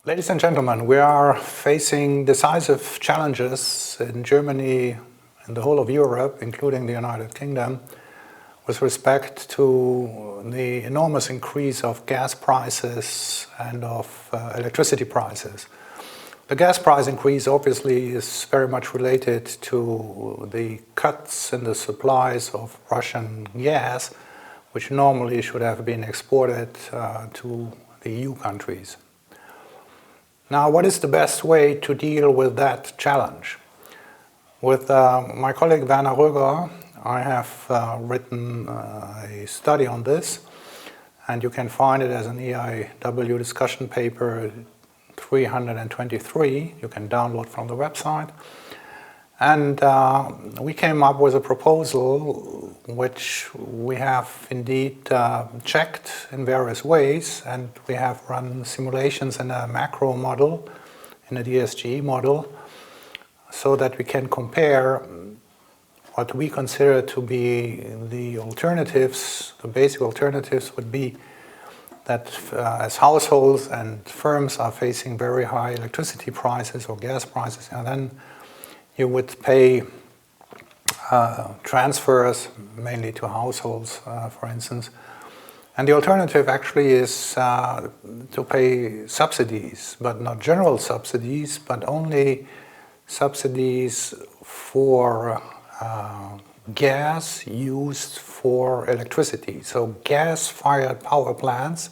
Ladies and gentlemen, we are facing decisive challenges in Germany and the whole of Europe, including the United Kingdom, with respect to the enormous increase of gas prices and of electricity prices. The gas price increase obviously is very much related to the cuts in the supplies of Russian gas, which normally should have been exported to the EU countries. Now, what is the best way to deal with that challenge? With my colleague Werner Röger, I have written a study on this, and you can find it as an EIW discussion paper 323. You can download from the website. And we came up with a proposal which we have indeed checked in various ways, and we have run simulations in a macro model, in a DSGE model, so that we can compare what we consider to be the alternatives. The basic alternatives would be that as households and firms are facing very high electricity prices or gas prices, and then you would pay transfers, mainly to households, for instance. And the alternative actually is to pay subsidies, but not general subsidies, but only subsidies for gas used for electricity. So gas-fired power plants,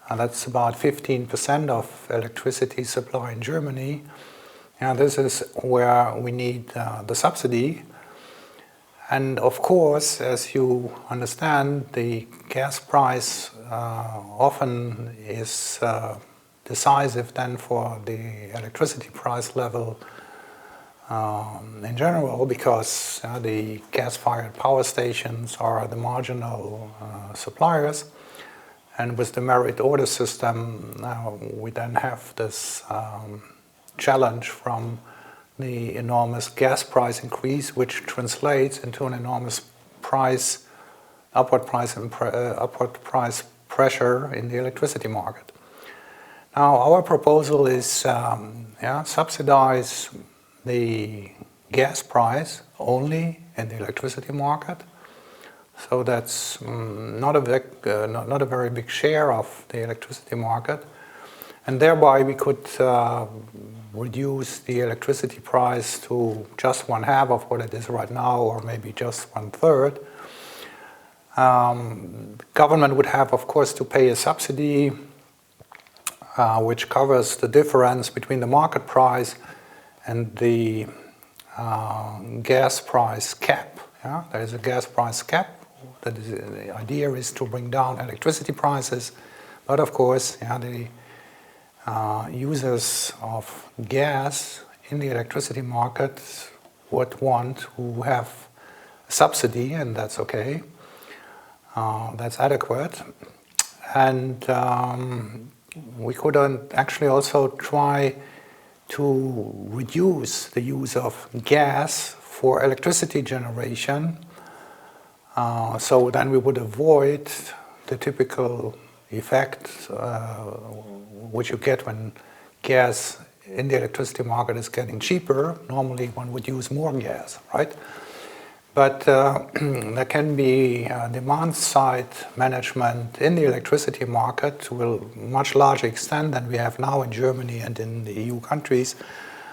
and that's about 15% of electricity supply in Germany. And this is where we need the subsidy. And of course, as you understand, the gas price often is decisive then for the electricity price level in general, because the gas-fired power stations are the marginal suppliers. And with the merit order system, we then have this challenge from the enormous gas price increase, which translates into an enormous upward price pressure in the electricity market. Now, our proposal is subsidize the gas price only in the electricity market. So that's not a very big share of the electricity market. And thereby we could reduce the electricity price to just 1/2 of what it is right now, or maybe just 1/3. Government would have, of course, to pay a subsidy which covers the difference between the market price and the gas price cap. There is a gas price cap. The idea is to bring down electricity prices, but of course, the users of gas in the electricity market would want to have a subsidy, and that's okay. That's adequate. And we could actually also try to reduce the use of gas for electricity generation. So then we would avoid the typical effect which you get when gas in the electricity market is getting cheaper. Normally one would use more gas, right? But there can be demand side management in the electricity market to a much larger extent than we have now in Germany and in the EU countries.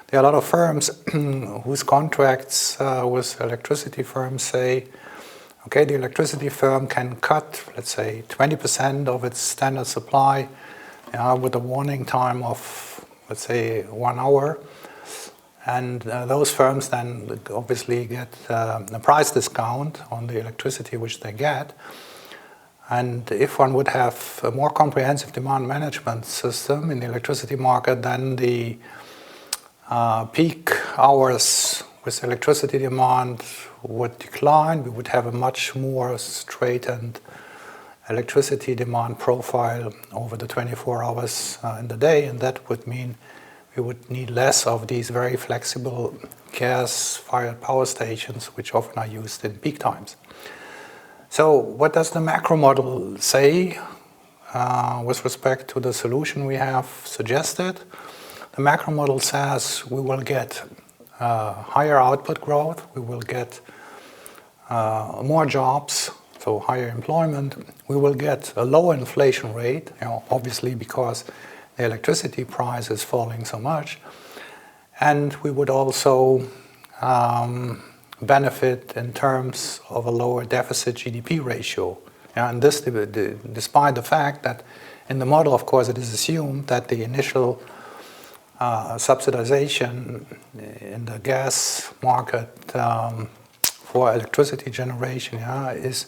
There are a lot of firms whose contracts with electricity firms say, okay, the electricity firm can cut, let's say, 20% of its standard supply with a warning time of, let's say, 1 hour. And those firms then obviously get a price discount on the electricity which they get. And if one would have a more comprehensive demand management system in the electricity market, then the peak hours with electricity demand would decline. We would have a much more straightened electricity demand profile over the 24 hours in the day, and that would mean we would need less of these very flexible gas-fired power stations, which often are used in peak times. So what does the macro model say? with respect to the solution we have suggested. The macro model says we will get higher output growth, we will get more jobs, so higher employment, we will get a lower inflation rate, obviously because the electricity price is falling so much, and we would also benefit in terms of a lower deficit GDP ratio. And this despite the fact that in the model, of course, it is assumed that the initial subsidization in the gas market for electricity generation is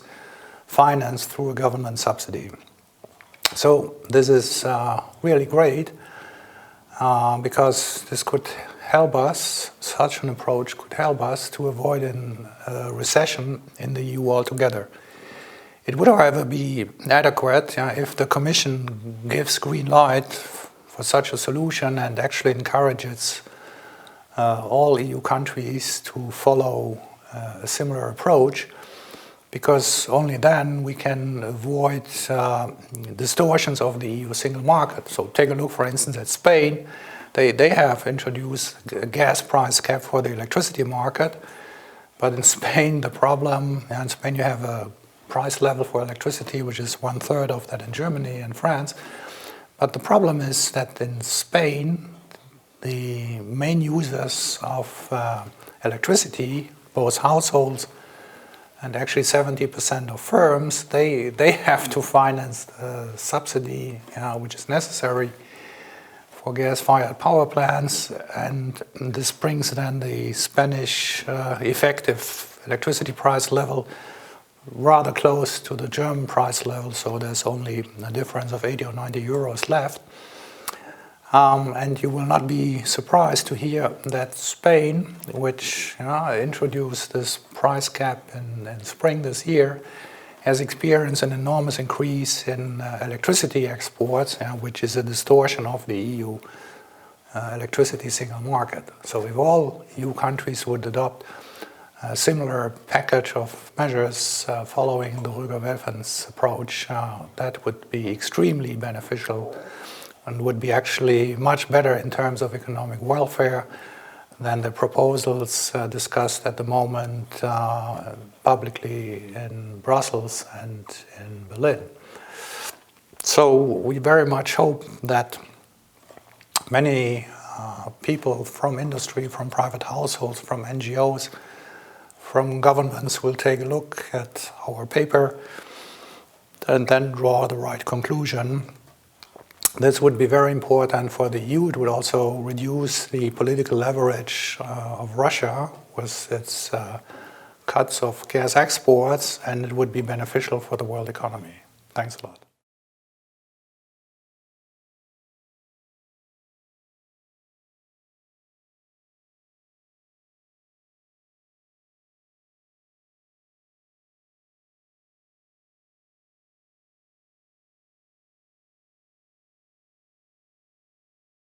financed through a government subsidy. So this is really great because this could help us, such an approach could help us to avoid a recession in the EU altogether. It would, however, be adequate if the Commission gives green light for such a solution and actually encourages all EU countries to follow a similar approach, because only then we can avoid distortions of the EU single market. So take a look, for instance, at Spain. They have introduced a gas price cap for the electricity market, but in Spain the problem, in Spain you have a price level for electricity which is 1/3 of that in Germany and France. But the problem is that in Spain the main users of electricity, both households and actually 70% of firms, they have to finance the subsidy which is necessary for gas-fired power plants, and this brings then the Spanish effective electricity price level rather close to the German price level, so there's only a difference of 80 or 90 euros left. And you will not be surprised to hear that Spain, which introduced this price cap in spring this year, has experienced an enormous increase in electricity exports, which is a distortion of the EU electricity single market. So if all EU countries would adopt a similar package of measures following the Welfens approach, that would be extremely beneficial and would be actually much better in terms of economic welfare than the proposals discussed at the moment publicly in Brussels and in Berlin. So we very much hope that many people from industry, from private households, from NGOs, from governments will take a look at our paper and then draw the right conclusion. This would be very important for the EU. It would also reduce the political leverage of Russia with its cuts of gas exports, and it would be beneficial for the world economy. Thanks a lot.